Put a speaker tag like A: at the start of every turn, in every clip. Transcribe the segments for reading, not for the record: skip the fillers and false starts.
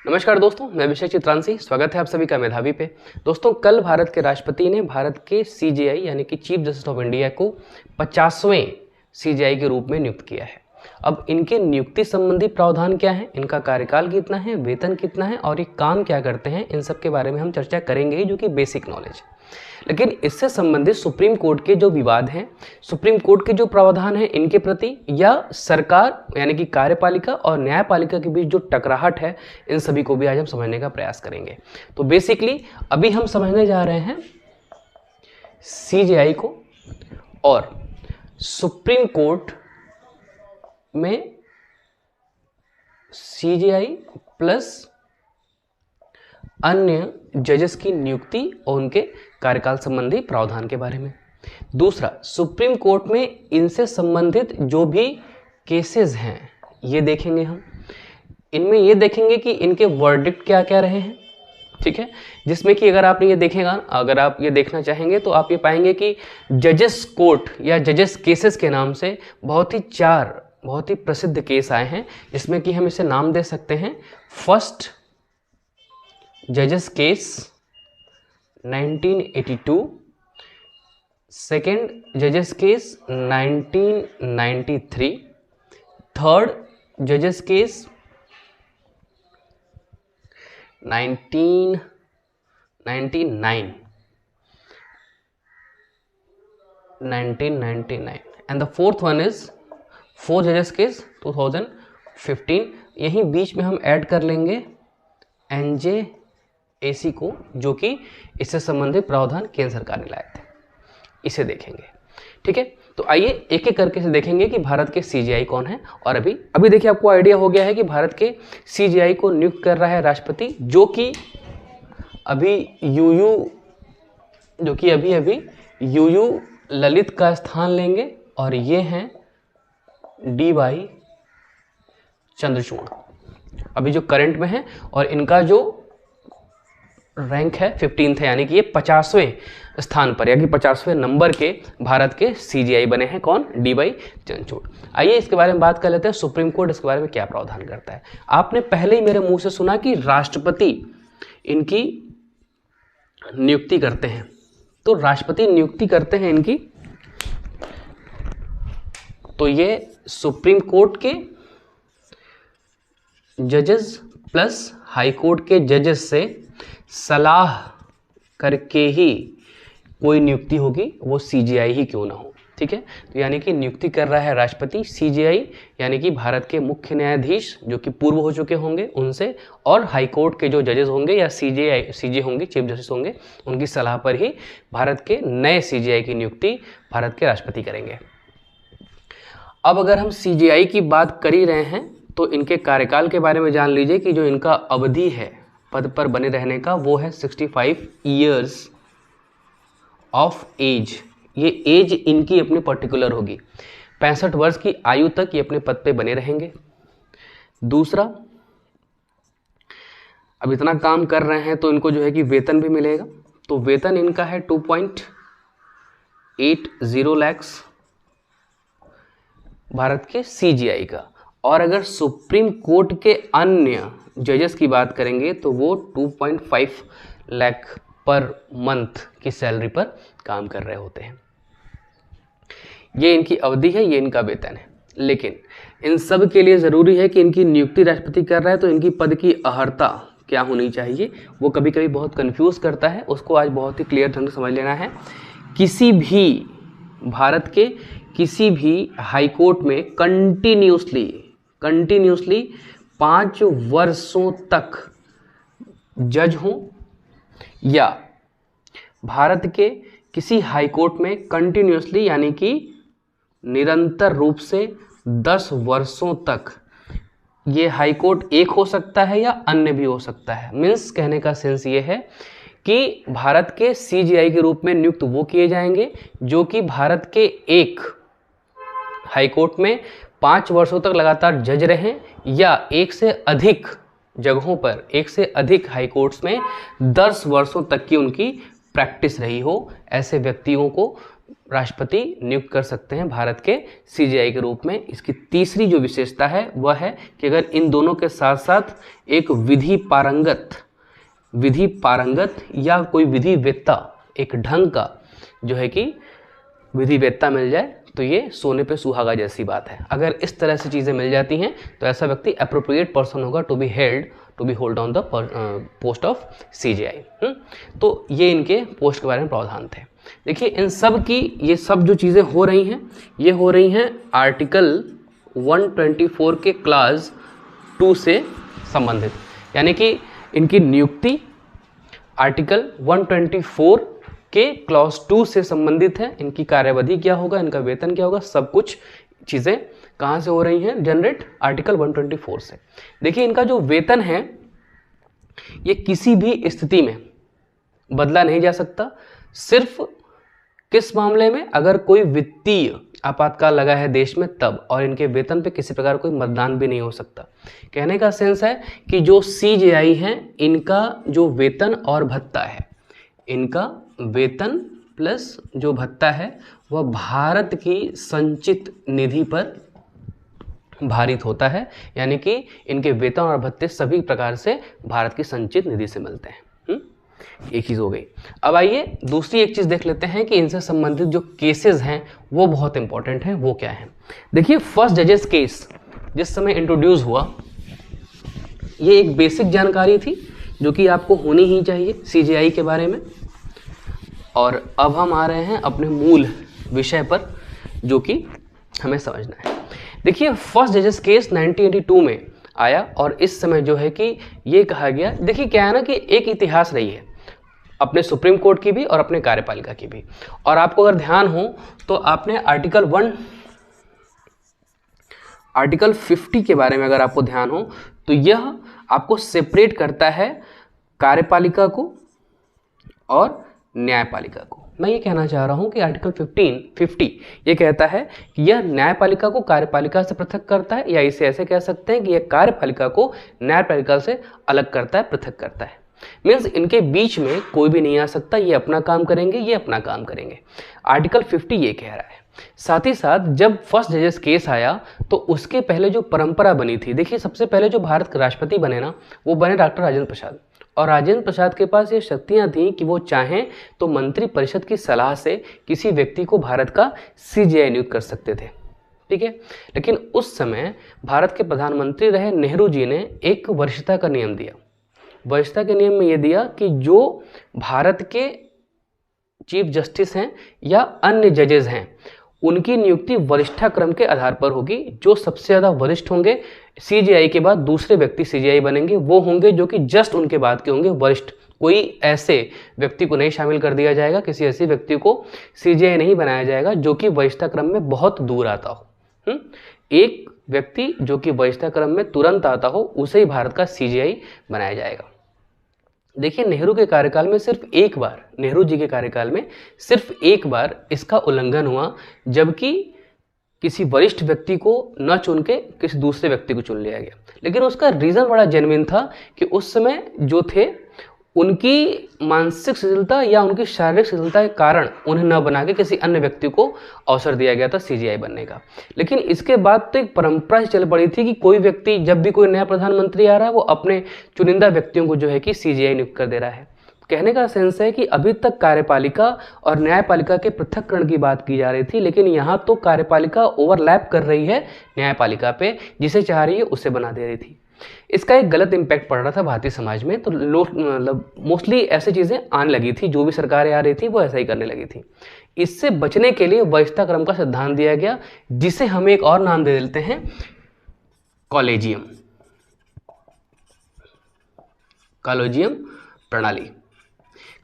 A: नमस्कार दोस्तों, मैं अभिषेक चित्रांशी। स्वागत है आप सभी का मेधावी पे। दोस्तों, कल भारत के राष्ट्रपति ने भारत के सीजेआई यानी कि चीफ जस्टिस ऑफ इंडिया को 50वें सीजेआई के रूप में नियुक्त किया है। अब इनके नियुक्ति संबंधी प्रावधान क्या है, इनका कार्यकाल कितना है, वेतन कितना है और ये काम क्या करते हैं, इन सब के बारे में हम चर्चा करेंगे, जो कि बेसिक नॉलेज। लेकिन इससे संबंधित सुप्रीम कोर्ट के जो विवाद हैं, सुप्रीम कोर्ट के जो प्रावधान हैं इनके प्रति, या सरकार यानी कि कार्यपालिका और न्यायपालिका के बीच जो टकराहट है, इन सभी को भी आज हम समझने का प्रयास करेंगे। तो बेसिकली अभी हम समझने जा रहे हैं सीजेआई को और सुप्रीम कोर्ट में सीजेआई प्लस अन्य जजेस की नियुक्ति और उनके कार्यकाल संबंधी प्रावधान के बारे में। दूसरा, सुप्रीम कोर्ट में इनसे संबंधित जो भी केसेस हैं ये देखेंगे हम। इनमें ये देखेंगे कि इनके वर्डिक्ट क्या क्या रहे हैं, ठीक है। जिसमें कि अगर आपने ये देखेगा, अगर आप ये देखना चाहेंगे तो आप ये पाएंगे कि जजेस कोर्ट या जजेस केसेस के नाम से चार बहुत ही प्रसिद्ध केस आए हैं, जिसमें कि हम इसे नाम दे सकते हैं फर्स्ट जजेस केस 1982, सेकेंड जजेस केस 1993, थर्ड जजेस case 1999 and the fourth one is four जजेस केस 2015। यहीं बीच में हम ऐड कर लेंगे NJAC को, जो कि इससे संबंधित प्रावधान केंद्र सरकार ने लाए थे। इसे देखेंगे, ठीक है। तो आइए एक एक करके से देखेंगे कि भारत के सीजेआई कौन है। और अभी देखिए, आपको आइडिया हो गया है कि भारत के सीजेआई को नियुक्त कर रहा है राष्ट्रपति, जो कि अभी यूयू ललित का स्थान लेंगे, और ये हैं DY चंद्रचूड़, अभी जो करंट में है। और इनका जो रैंक है 15th है, यानी कि ये 50वें स्थान पर, यानी 50वें नंबर के भारत के सीजेआई बने हैं। कौन? DY चंद्रचूड़। आइए इसके बारे में बात कर लेते हैं, सुप्रीम कोर्ट इसके बारे में क्या प्रावधान करता है। आपने पहले ही मेरे मुंह से सुना कि राष्ट्रपति इनकी नियुक्ति करते हैं। तो राष्ट्रपति नियुक्ति करते हैं इनकी, तो ये सुप्रीम कोर्ट के जजेस प्लस हाई कोर्ट के जजेस से सलाह करके ही कोई नियुक्ति होगी, वो सीजेआई ही क्यों ना हो, ठीक है। तो यानी कि नियुक्ति कर रहा है राष्ट्रपति, सीजेआई यानी कि भारत के मुख्य न्यायाधीश जो कि पूर्व हो चुके होंगे उनसे, और हाई कोर्ट के जो जजेस होंगे या सीजे होंगे, चीफ जस्टिस होंगे, उनकी सलाह पर ही भारत के नए सीजेआई की नियुक्ति भारत के राष्ट्रपति करेंगे। अब अगर हम सीजेआई की बात कर ही रहे हैं तो इनके कार्यकाल के बारे में जान लीजिए कि जो इनका अवधि है पद पर बने रहने का, वो है 65 ईयर्स ऑफ एज। ये एज इनकी अपनी पर्टिकुलर होगी, 65 वर्ष की आयु तक ये अपने पद पे बने रहेंगे। दूसरा, अब इतना काम कर रहे हैं तो इनको जो है कि वेतन भी मिलेगा। तो वेतन इनका है 2.80 लाख भारत के सीजेआई का। और अगर सुप्रीम कोर्ट के अन्य जजेस की बात करेंगे तो वो 2.5 लाख पर मंथ की सैलरी पर काम कर रहे होते हैं। ये इनकी अवधि है, ये इनका वेतन है। लेकिन इन सब के लिए ज़रूरी है कि इनकी नियुक्ति राष्ट्रपति कर रहा है तो इनकी पद की अर्हता क्या होनी चाहिए, वो कभी कभी बहुत कंफ्यूज करता है, उसको आज बहुत ही क्लियर ढंग से समझ लेना है। किसी भी भारत के किसी भी हाई कोर्ट में कंटिन्यूसली 5 वर्षों तक जज हों, या भारत के किसी हाई कोर्ट में कंटिन्यूसली यानी कि निरंतर रूप से 10 वर्षों तक, ये हाई कोर्ट एक हो सकता है या अन्य भी हो सकता है। मीन्स कहने का सेंस ये है कि भारत के सीजेआई के रूप में नियुक्त वो किए जाएंगे जो कि भारत के एक हाई कोर्ट में 5 वर्षों तक लगातार जज रहे, या एक से अधिक जगहों पर, एक से अधिक हाई कोर्ट्स में 10 वर्षों तक की उनकी प्रैक्टिस रही हो। ऐसे व्यक्तियों को राष्ट्रपति नियुक्त कर सकते हैं भारत के सीजीआई के रूप में। इसकी तीसरी जो विशेषता है वह है कि अगर इन दोनों के साथ साथ एक विधि पारंगत या कोई विधिवेत्ता, एक ढंग का जो है कि विधिवेत्ता मिल जाए तो ये सोने पे सुहागा जैसी बात है। अगर इस तरह से चीज़ें मिल जाती हैं तो ऐसा व्यक्ति अप्रोप्रिएट पर्सन होगा to be hold on the post of CGI. तो ये इनके पोस्ट के बारे में प्रावधान थे। देखिए इन सब की ये सब जो चीज़ें हो रही हैं ये हो रही हैं आर्टिकल 124 के क्लास 2 से संबंधित, यानी कि इनकी नियुक्ति आर्टिकल 124 के क्लॉज 2 से संबंधित है। इनकी कार्यवधि क्या होगा, इनका वेतन क्या होगा, सब कुछ चीज़ें कहाँ से हो रही हैं, जनरेट आर्टिकल 124 से। देखिए इनका जो वेतन है ये किसी भी स्थिति में बदला नहीं जा सकता, सिर्फ किस मामले में, अगर कोई वित्तीय आपातकाल लगा है देश में तब, और इनके वेतन पे किसी प्रकार कोई मतदान भी नहीं हो सकता। कहने का सेंस है कि जो सीजीआई हैं इनका जो वेतन और भत्ता है, इनका वेतन प्लस जो भत्ता है वह भारत की संचित निधि पर भारित होता है, यानी कि इनके वेतन और भत्ते सभी प्रकार से भारत की संचित निधि से मिलते हैं। एक चीज़ हो गई। अब आइए दूसरी एक चीज़ देख लेते हैं कि इनसे संबंधित जो केसेस हैं वो बहुत इंपॉर्टेंट हैं। वो क्या है, देखिए फर्स्ट जजेस केस जिस समय इंट्रोड्यूस हुआ, ये एक बेसिक जानकारी थी जो कि आपको होनी ही चाहिए सीजीआई के बारे में। और अब हम आ रहे हैं अपने मूल विषय पर जो कि हमें समझना है। देखिए फर्स्ट जजेस केस 1982 में आया और इस समय जो है कि ये कहा गया, देखिए क्या है ना कि एक इतिहास रही है अपने सुप्रीम कोर्ट की भी और अपने कार्यपालिका की भी। और आपको अगर ध्यान हो तो आपने आर्टिकल 50 के बारे में अगर आपको ध्यान हो तो यह आपको सेपरेट करता है कार्यपालिका को और न्यायपालिका को। मैं ये कहना चाह रहा हूँ कि आर्टिकल 50 ये कहता है कि यह न्यायपालिका को कार्यपालिका से पृथक करता है, या इसे ऐसे कह सकते हैं कि यह कार्यपालिका को न्यायपालिका से अलग करता है, पृथक करता है। मीन्स इनके बीच में कोई भी नहीं आ सकता, ये अपना काम करेंगे, ये अपना काम करेंगे। आर्टिकल 50 ये कह रहा है। साथ ही साथ जब फर्स्ट जजेस केस आया तो उसके पहले जो परंपरा बनी थी, देखिए सबसे पहले जो भारत के राष्ट्रपति बने ना वो बने डॉक्टर राजेंद्र प्रसाद, और राजेंद्र प्रसाद के पास ये शक्तियां थीं कि वो चाहें तो मंत्रिपरिषद की सलाह से किसी व्यक्ति को भारत का सीजीआई नियुक्त कर सकते थे, ठीक है। लेकिन उस समय भारत के प्रधानमंत्री रहे नेहरू जी ने एक वरिष्ठता का नियम दिया। वरिष्ठता के नियम में ये दिया कि जो भारत के चीफ जस्टिस हैं या अन्य जजेस हैं उनकी नियुक्ति वरिष्ठता क्रम के आधार पर होगी। जो सबसे ज़्यादा वरिष्ठ होंगे सीजीआई के बाद दूसरे व्यक्ति सीजीआई बनेंगे, वो होंगे जो कि जस्ट उनके बाद के होंगे वरिष्ठ। कोई ऐसे व्यक्ति को नहीं शामिल कर दिया जाएगा, किसी ऐसे व्यक्ति को सीजीआई नहीं बनाया जाएगा जो कि वरिष्ठता क्रम में बहुत दूर आता हो। एक व्यक्ति जो कि वरिष्ठता क्रम में तुरंत आता हो उसे ही भारत का सीजीआई बनाया जाएगा। देखिए नेहरू के कार्यकाल में सिर्फ एक बार, नेहरू जी के कार्यकाल में सिर्फ एक बार इसका उल्लंघन हुआ, जबकि किसी वरिष्ठ व्यक्ति को न चुन के किसी दूसरे व्यक्ति को चुन लिया गया। लेकिन उसका रीज़न बड़ा जेन्युइन था कि उस समय जो थे उनकी मानसिक शिथिलता या उनकी शारीरिक शिथिलता के कारण उन्हें न बना के किसी अन्य व्यक्ति को अवसर दिया गया था सीजीआई बनने का। लेकिन इसके बाद तो एक परंपरा चल पड़ी थी कि कोई व्यक्ति, जब भी कोई नया प्रधानमंत्री आ रहा है वो अपने चुनिंदा व्यक्तियों को जो है कि सीजीआई नियुक्त कर दे रहा है। कहने का सेंस है कि अभी तक कार्यपालिका और न्यायपालिका के पृथक्करण की बात की जा रही थी, लेकिन यहाँ तो कार्यपालिका ओवरलैप कर रही है न्यायपालिका पे, जिसे चाह रही है उसे बना दे रही थी। इसका एक गलत इम्पैक्ट पड़ रहा था भारतीय समाज में, तो मतलब मोस्टली ऐसी चीज़ें आने लगी थी, जो भी सरकारें आ रही थी वो ऐसा ही करने लगी थी। इससे बचने के लिए वरिष्ठता क्रम का सिद्धांत दिया गया, जिसे हम एक और नाम दे देते हैं कॉलेजियम प्रणाली।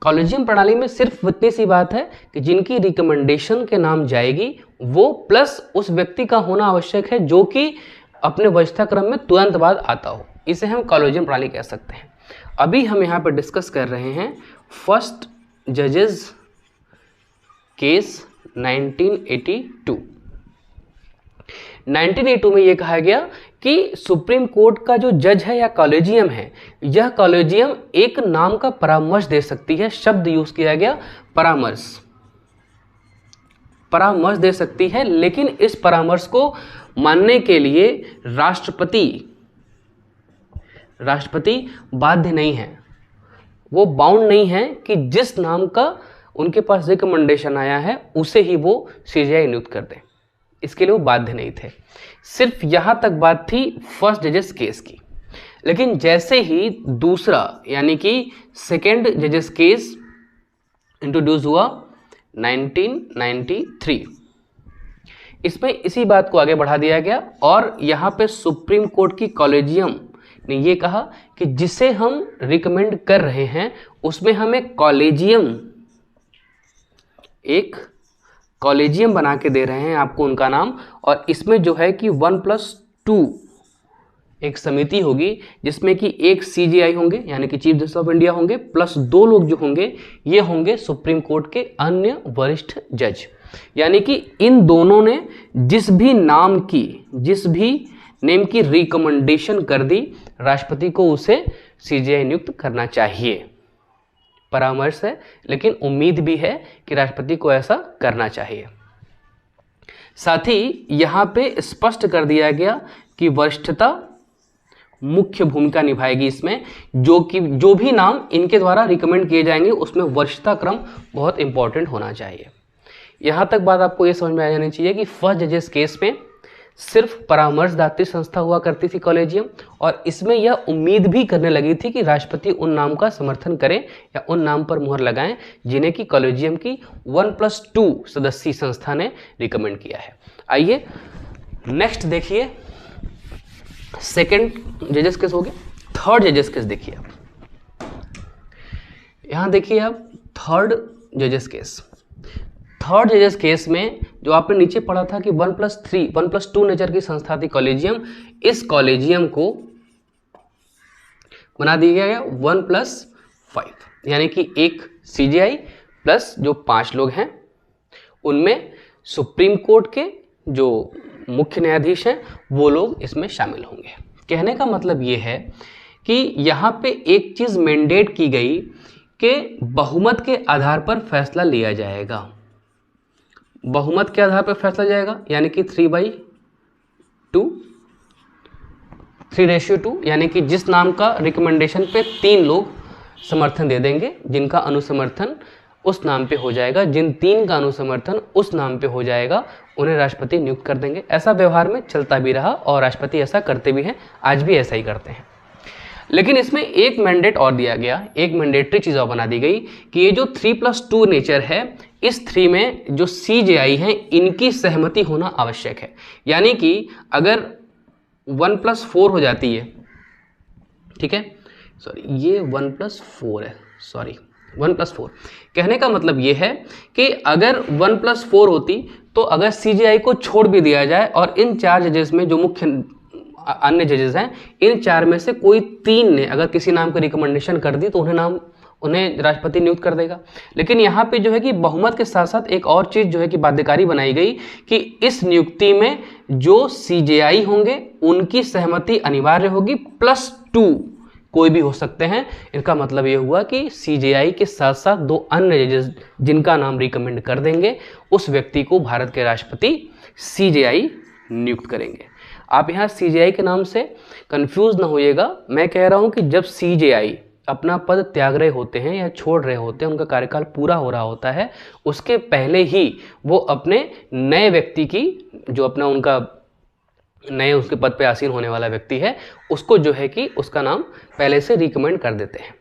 A: कॉलेजियम प्रणाली में सिर्फ इतनी सी बात है कि जिनकी रिकमेंडेशन के नाम जाएगी वो प्लस उस व्यक्ति का होना आवश्यक है जो कि अपने वरिष्ठता क्रम में तुरंत बाद आता हो, इसे हम कॉलेजियम प्रणाली कह सकते हैं। अभी हम यहाँ पर डिस्कस कर रहे हैं फर्स्ट जजेस केस 1982। 1982 में यह कहा गया कि सुप्रीम कोर्ट का जो जज है या कॉलेजियम है, यह कॉलेजियम एक नाम का परामर्श दे सकती है। शब्द यूज किया गया परामर्श, परामर्श दे सकती है, लेकिन इस परामर्श को मानने के लिए राष्ट्रपति बाध्य नहीं है, वो बाउंड नहीं है कि जिस नाम का उनके पास रिकमेंडेशन आया है उसे ही वो सीजीआई नियुक्त कर दें। इसके लिए वो बाध्य नहीं थे। सिर्फ यहाँ तक बात थी फर्स्ट जजेस केस की। लेकिन जैसे ही दूसरा यानी कि सेकेंड जजेस केस इंट्रोड्यूस हुआ 1993, इसमें इसी बात को आगे बढ़ा दिया गया और यहाँ पे सुप्रीम कोर्ट की कॉलेजियम ने ये कहा कि जिसे हम रिकमेंड कर रहे हैं उसमें हम एक कॉलेजियम बना के दे रहे हैं आपको उनका नाम, और इसमें जो है कि 1+2 एक समिति होगी जिसमें कि एक सीजीआई होंगे यानी कि चीफ जस्टिस ऑफ इंडिया होंगे, प्लस 2 लोग जो होंगे ये होंगे सुप्रीम कोर्ट के अन्य वरिष्ठ जज। यानी कि इन दोनों ने जिस भी नेम की रिकमेंडेशन कर दी, राष्ट्रपति को उसे सीजीआई नियुक्त करना चाहिए। परामर्श है, लेकिन उम्मीद भी है कि राष्ट्रपति को ऐसा करना चाहिए। साथ ही यहाँ पे स्पष्ट कर दिया गया कि वरिष्ठता मुख्य भूमिका निभाएगी इसमें, जो भी नाम इनके द्वारा रिकमेंड किए जाएंगे उसमें वरिष्ठता क्रम बहुत इंपॉर्टेंट होना चाहिए। यहाँ तक बात आपको ये समझ में आ जानी चाहिए कि फर्स्ट जजेस केस में सिर्फ परामर्शदात्री संस्था हुआ करती थी कॉलेजियम, और इसमें यह उम्मीद भी करने लगी थी कि राष्ट्रपति उन नाम का समर्थन करें या उन नाम पर मुहर लगाएं जिन्हें कि कॉलेजियम की 1+2 सदस्यीय संस्था ने रिकमेंड किया है। आइए नेक्स्ट देखिए, सेकेंड जजेस केस हो गया, थर्ड जजेस केस देखिए। यहां देखिए आप थर्ड जजेस केस में जो आपने नीचे पढ़ा था कि 1+2 नेचर की संस्था थी कॉलेजियम, इस कॉलेजियम को बना दिया गया 1+5 यानी कि एक सीजीआई प्लस जो 5 लोग हैं, उनमें सुप्रीम कोर्ट के जो मुख्य न्यायाधीश हैं वो लोग इसमें शामिल होंगे। कहने का मतलब ये है कि यहाँ पे एक चीज़ मैंडेट की गई कि बहुमत के आधार पर फैसला लिया जाएगा। बहुमत के आधार पर फैसला जाएगा यानी कि 3:2 यानी कि जिस नाम का रिकमेंडेशन पे 3 लोग समर्थन दे देंगे, जिनका अनुसमर्थन उस नाम पे हो जाएगा, जिन 3 का अनुसमर्थन उस नाम पे हो जाएगा, उन्हें राष्ट्रपति नियुक्त कर देंगे। ऐसा व्यवहार में चलता भी रहा और राष्ट्रपति ऐसा करते भी हैं, आज भी ऐसा ही करते हैं। लेकिन इसमें एक मैंडेट और दिया गया, एक मैंडेटरी चीज़ और बना दी गई कि ये जो 3+2 नेचर है, इस 3 में जो सीजीआई हैं इनकी सहमति होना आवश्यक है। यानी कि अगर 1+4 हो जाती है, ठीक है, सॉरी ये 1+4 है, सॉरी 1+4, कहने का मतलब ये है कि अगर 1+4 होती तो अगर सीजीआई को छोड़ भी दिया जाए और इन 4 जजेस में जो मुख्य अन्य जजेस हैं, इन 4 में से कोई 3 ने अगर किसी नाम की रिकमेंडेशन कर दी तो उन्हें राष्ट्रपति नियुक्त कर देगा। लेकिन यहाँ पे जो है कि बहुमत के साथ साथ एक और चीज़ जो है कि बाध्यकारी बनाई गई कि इस नियुक्ति में जो सीजीआई होंगे उनकी सहमति अनिवार्य होगी, +2 कोई भी हो सकते हैं। इनका मतलब ये हुआ कि सीजीआई के साथ साथ 2 अन्य जजेस जिनका नाम रिकमेंड कर देंगे उस व्यक्ति को भारत के राष्ट्रपति सीजीआई नियुक्त करेंगे। आप यहाँ सीजीआई के नाम से कंफ्यूज ना होइएगा। मैं कह रहा हूँ कि जब सीजीआई अपना पद त्याग रहे होते हैं या छोड़ रहे होते हैं, उनका कार्यकाल पूरा हो रहा होता है, उसके पहले ही वो अपने नए व्यक्ति की जो अपना उनका नए उसके पद पे आसीन होने वाला व्यक्ति है उसको जो है कि उसका नाम पहले से रिकमेंड कर देते हैं।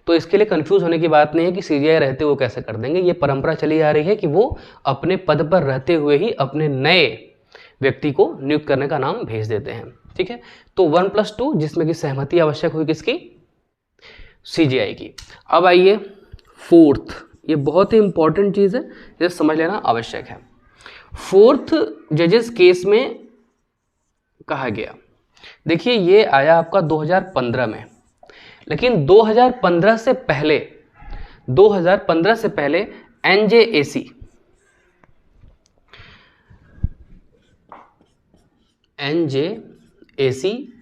A: तो इसके लिए कंफ्यूज होने की बात नहीं है कि सीजीआई रहते वो कैसे कर देंगे। ये परंपरा चली आ रही है कि वो अपने पद पर रहते हुए ही अपने नए व्यक्ति को नियुक्त करने का नाम भेज देते हैं, ठीक है। तो 1+2 जिसमें कि सहमति आवश्यक हुई किसकी, सीजीआई की। अब आइए फोर्थ, ये बहुत ही इंपॉर्टेंट चीज़ है, इसे समझ लेना आवश्यक है। फोर्थ जजेस केस में कहा गया, देखिए ये आया आपका 2015 में, लेकिन 2015 से पहले एनजेएसी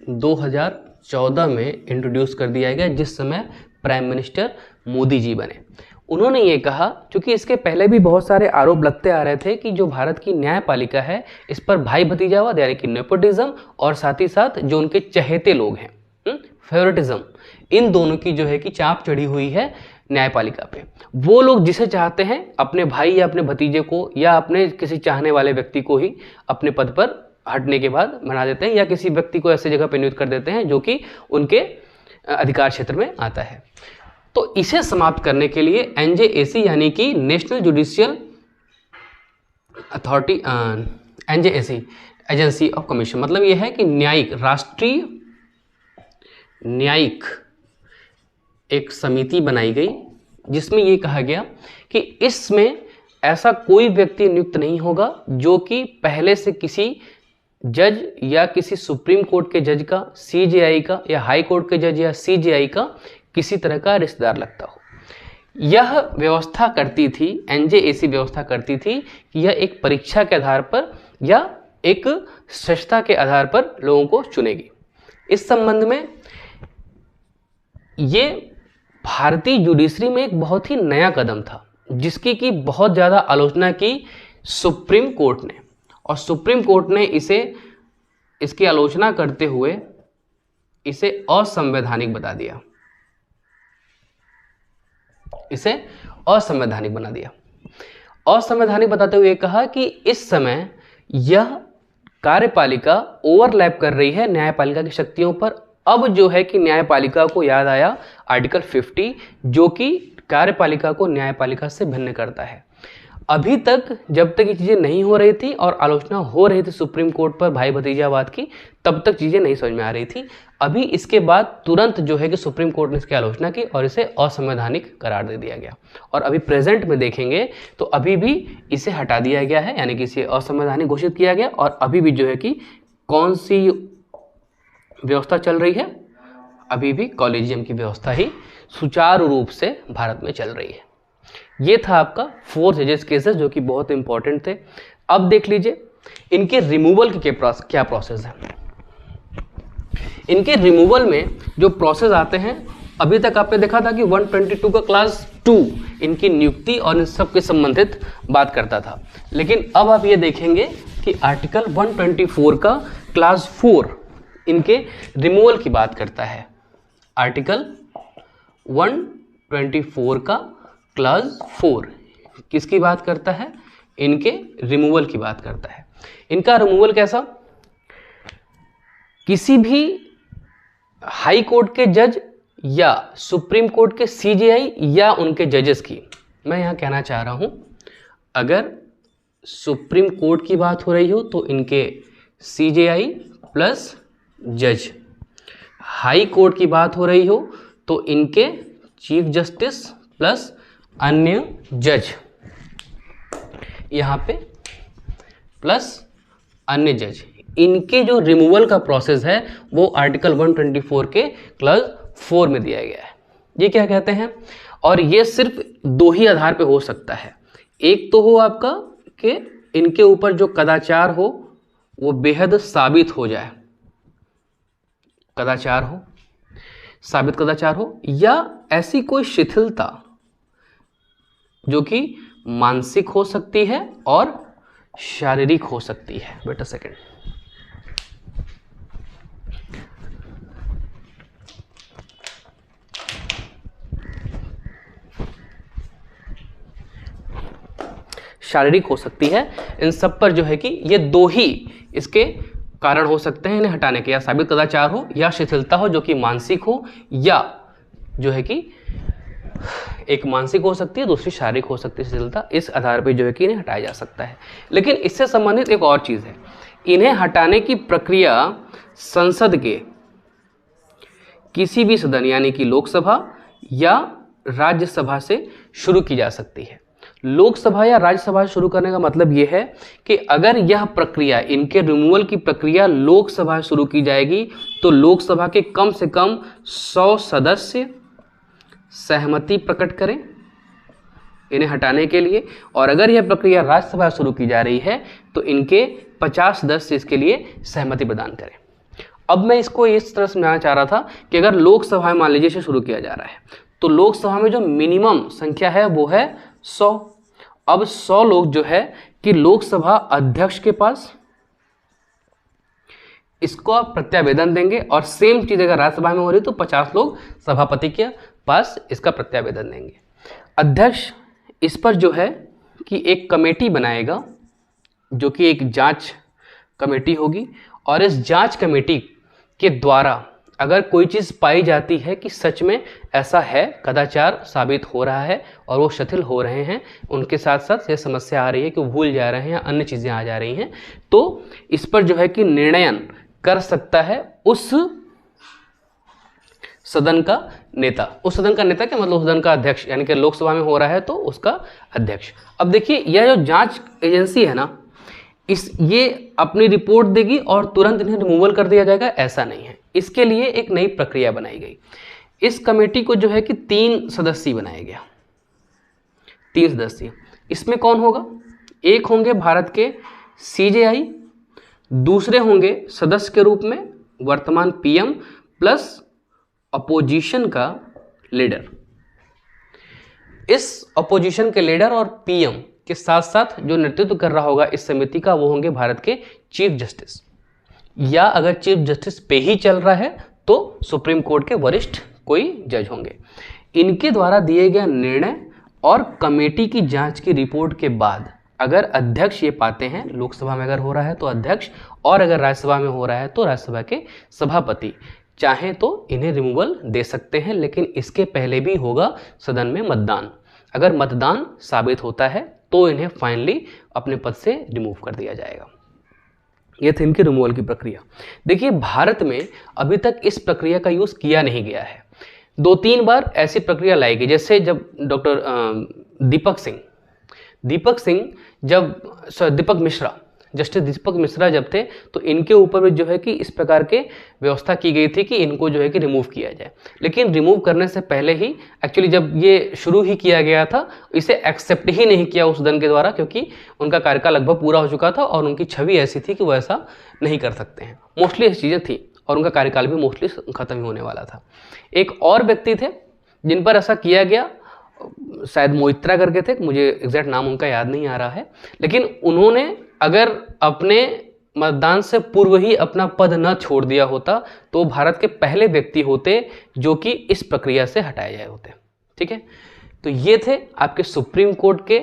A: 2014 में इंट्रोड्यूस कर दिया गया, जिस समय प्राइम मिनिस्टर मोदी जी बने। उन्होंने ये कहा, क्योंकि इसके पहले भी बहुत सारे आरोप लगते आ रहे थे कि जो भारत की न्यायपालिका है इस पर भाई भतीजावाद यानी कि नेपोटिज्म और साथ ही साथ जो उनके चहेते लोग हैं, फेवरेटिज्म, इन दोनों की जो है कि चाप चढ़ी हुई है न्यायपालिका पे। वो लोग जिसे चाहते हैं अपने भाई या अपने भतीजे को या अपने किसी चाहने वाले व्यक्ति को ही अपने पद पर हटने के बाद बना देते हैं या किसी व्यक्ति को ऐसी जगह पर नियुक्त कर देते हैं जो कि उनके अधिकार क्षेत्र में आता है। तो इसे समाप्त करने के लिए एनजेएसी यानी कि national judicial authority, NJAC agency of commission, मतलब यह है कि न्यायिक, राष्ट्रीय न्यायिक एक समिति बनाई गई जिसमें यह कहा गया कि इसमें ऐसा कोई व्यक्ति नियुक्त नहीं होगा जो कि पहले से किसी जज या किसी सुप्रीम कोर्ट के जज का, सीजेआई का या हाई कोर्ट के जज या सीजेआई का किसी तरह का रिश्तेदार लगता हो। यह व्यवस्था करती थी, एनजेएसी व्यवस्था करती थी कि यह एक परीक्षा के आधार पर या एक श्रेष्ठता के आधार पर लोगों को चुनेगी। इस संबंध में ये भारतीय जुडिशरी में एक बहुत ही नया कदम था जिसकी कि बहुत ज़्यादा आलोचना की सुप्रीम कोर्ट ने, और सुप्रीम कोर्ट ने इसकी आलोचना करते हुए इसे असंवैधानिक बता दिया, इसे असंवैधानिक बना दिया। असंवैधानिक बताते हुए कहा कि इस समय यह कार्यपालिका ओवरलैप कर रही है न्यायपालिका की शक्तियों पर। अब जो है कि न्यायपालिका को याद आया आर्टिकल 50 जो कि कार्यपालिका को न्यायपालिका से भिन्न करता है। अभी तक जब तक ये चीज़ें नहीं हो रही थी और आलोचना हो रही थी सुप्रीम कोर्ट पर भाई भतीजावाद की, तब तक चीज़ें नहीं समझ में आ रही थी। अभी इसके बाद तुरंत जो है कि सुप्रीम कोर्ट ने इसकी आलोचना की और इसे असंवैधानिक करार दे दिया गया। और अभी प्रेजेंट में देखेंगे तो अभी भी इसे हटा दिया गया है, यानी कि इसे असंवैधानिक घोषित किया गया। और अभी भी जो है कि कौन सी व्यवस्था चल रही है, अभी भी कॉलेजियम की व्यवस्था ही सुचारू रूप से भारत में चल रही है। ये था आपका 4 जजेस केसेस जो कि बहुत इंपॉर्टेंट थे। अब देख लीजिए इनके रिमूवल के क्या प्रोसेस है। इनके रिमूवल में जो प्रोसेस आते हैं, अभी तक आपने देखा था कि 122 का क्लास 2 इनकी नियुक्ति और इन सब के संबंधित बात करता था, लेकिन अब आप ये देखेंगे कि आर्टिकल 124 का क्लास 4 इनके रिमूवल की बात करता है। आर्टिकल 124 का क्लास 4 किसकी बात करता है? इनके रिमूवल की बात करता है। इनका रिमूवल कैसा? किसी भी हाई कोर्ट के जज या सुप्रीम कोर्ट के सीजेआई या उनके जजेस की, मैं यहां कहना चाह रहा हूं, अगर सुप्रीम कोर्ट की बात हो रही हो तो इनके सीजेआई प्लस जज, हाई कोर्ट की बात हो रही हो तो इनके चीफ जस्टिस प्लस अन्य जज, यहाँ पे प्लस अन्य जज, इनके जो रिमूवल का प्रोसेस है वो आर्टिकल 124 के क्लास 4 में दिया गया है। ये क्या कहते हैं? और ये सिर्फ 2 ही आधार पे हो सकता है। एक तो हो आपका कि इनके ऊपर जो कदाचार हो वो बेहद साबित हो जाए, कदाचार हो, साबित कदाचार हो, या ऐसी कोई शिथिलता जो कि मानसिक हो सकती है और शारीरिक हो सकती है। वेट अ सेकेंड, शारीरिक हो सकती है। इन सब पर जो है कि ये 2 ही इसके कारण हो सकते हैं इन्हें हटाने के, या साबित कदाचार हो या शिथिलता हो जो कि मानसिक हो, या जो है कि एक मानसिक हो सकती है, दूसरी शारीरिक हो सकती है शिथिलता। इस आधार पर जो है कि इन्हें हटाया जा सकता है। लेकिन इससे संबंधित एक और चीज़ है, इन्हें हटाने की प्रक्रिया संसद के किसी भी सदन यानी कि लोकसभा या राज्यसभा से शुरू की जा सकती है। लोकसभा या राज्यसभा से शुरू करने का मतलब यह है कि अगर यह प्रक्रिया, इनके रिमूवल की प्रक्रिया लोकसभा से शुरू की जाएगी तो लोकसभा के कम से कम 100 सदस्य सहमति प्रकट करें इन्हें हटाने के लिए, और अगर यह प्रक्रिया राज्यसभा से शुरू की जा रही है तो इनके 50 सदस्य इसके लिए सहमति प्रदान करें। अब मैं इसको इस तरह समझाना चाह रहा था कि अगर लोकसभा मान लीजिए से शुरू किया जा रहा है तो लोकसभा में जो मिनिमम संख्या है वो है 100। अब 100 लोग जो है कि लोकसभा अध्यक्ष के पास इसको आप प्रत्यावेदन देंगे, और सेम चीज अगर राज्यसभा में हो रही तो 50 लोग सभापति के पास इसका प्रत्यावेदन देंगे। अध्यक्ष इस पर जो है कि एक कमेटी बनाएगा जो कि एक जांच कमेटी होगी, और इस जांच कमेटी के द्वारा अगर कोई चीज़ पाई जाती है कि सच में ऐसा है, कदाचार साबित हो रहा है और वो शिथिल हो रहे हैं, उनके साथ साथ ये समस्या आ रही है कि वो भूल जा रहे हैं, अन्य चीज़ें आ जा रही हैं, तो इस पर जो है कि निर्णयन कर सकता है उस सदन का नेता। उस सदन का नेता क्या मतलब उस सदन का अध्यक्ष, यानी कि लोकसभा में हो रहा है तो उसका अध्यक्ष। अब देखिए यह जो जांच एजेंसी है ना, ये अपनी रिपोर्ट देगी और तुरंत इन्हें रिमूवल कर दिया जाएगा, ऐसा नहीं है। इसके लिए एक नई प्रक्रिया बनाई गई। इस कमेटी को जो है कि 3 सदस्यीय बनाया गया, 3 सदस्यीय। इसमें कौन होगा? एक होंगे भारत के CJI, दूसरे होंगे सदस्य के रूप में वर्तमान PM प्लस अपोजिशन का लीडर। इस अपोजिशन के लीडर और PM के साथ साथ जो नेतृत्व कर रहा होगा इस समिति का वो होंगे भारत के चीफ जस्टिस, या अगर चीफ जस्टिस पे ही चल रहा है तो सुप्रीम कोर्ट के वरिष्ठ कोई जज होंगे। इनके द्वारा दिए गए निर्णय और कमेटी की जांच की रिपोर्ट के बाद अगर अध्यक्ष ये पाते हैं, लोकसभा में अगर हो रहा है तो अध्यक्ष, और अगर राज्यसभा में हो रहा है तो राज्यसभा के सभापति चाहे तो इन्हें रिमूवल दे सकते हैं, लेकिन इसके पहले भी होगा सदन में मतदान। अगर मतदान साबित होता है तो इन्हें फाइनली अपने पद से रिमूव कर दिया जाएगा। यह थी इनकी रिमूवल की प्रक्रिया। देखिए भारत में अभी तक इस प्रक्रिया का यूज़ किया नहीं गया है। 2-3 बार ऐसी प्रक्रिया लाई गई, जैसे जब डॉक्टर दीपक मिश्रा, जस्टिस दीपक मिश्रा जब थे तो इनके ऊपर भी जो है कि इस प्रकार के व्यवस्था की गई थी कि इनको जो है कि रिमूव किया जाए। लेकिन रिमूव करने से पहले ही एक्चुअली जब ये शुरू ही किया गया था, इसे एक्सेप्ट ही नहीं किया उस सदन के द्वारा, क्योंकि उनका कार्यकाल लगभग पूरा हो चुका था और उनकी छवि ऐसी थी कि वो ऐसा नहीं कर सकते हैं। मोस्टली ऐसी चीज़ें थी और उनका कार्यकाल भी मोस्टली खत्म ही होने वाला था। एक और व्यक्ति थे जिन पर ऐसा किया गया, शायद मोइत्रा करके थे, मुझे एग्जैक्ट नाम उनका याद नहीं आ रहा है, लेकिन उन्होंने अगर अपने मतदान से पूर्व ही अपना पद न छोड़ दिया होता तो भारत के पहले व्यक्ति होते जो कि इस प्रक्रिया से हटाए जाए होते। ठीक है, तो ये थे आपके सुप्रीम कोर्ट के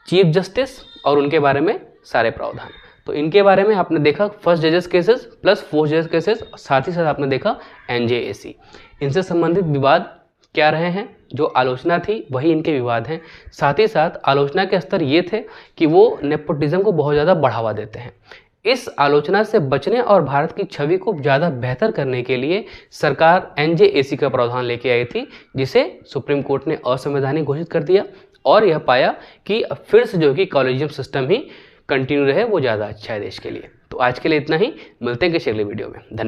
A: चीफ जस्टिस और उनके बारे में सारे प्रावधान। तो इनके बारे में आपने देखा फर्स्ट जजेस केसेस प्लस फोर्थ जजेस केसेस, साथ ही साथ आपने देखा NJAC। इनसे संबंधित विवाद क्या रहे हैं, जो आलोचना थी वही इनके विवाद हैं। साथ ही साथ आलोचना के स्तर ये थे कि वो नेपोटिज्म को बहुत ज़्यादा बढ़ावा देते हैं। इस आलोचना से बचने और भारत की छवि को ज़्यादा बेहतर करने के लिए सरकार NJAC का प्रावधान लेके आई थी, जिसे सुप्रीम कोर्ट ने असंवैधानिक घोषित कर दिया और यह पाया कि फिर से जो कि कॉलेजियम सिस्टम ही कंटिन्यू रहे, वो ज़्यादा अच्छा है देश के लिए। तो आज के लिए इतना ही, मिलते हैं किसी अगले वीडियो में। धन्यवाद।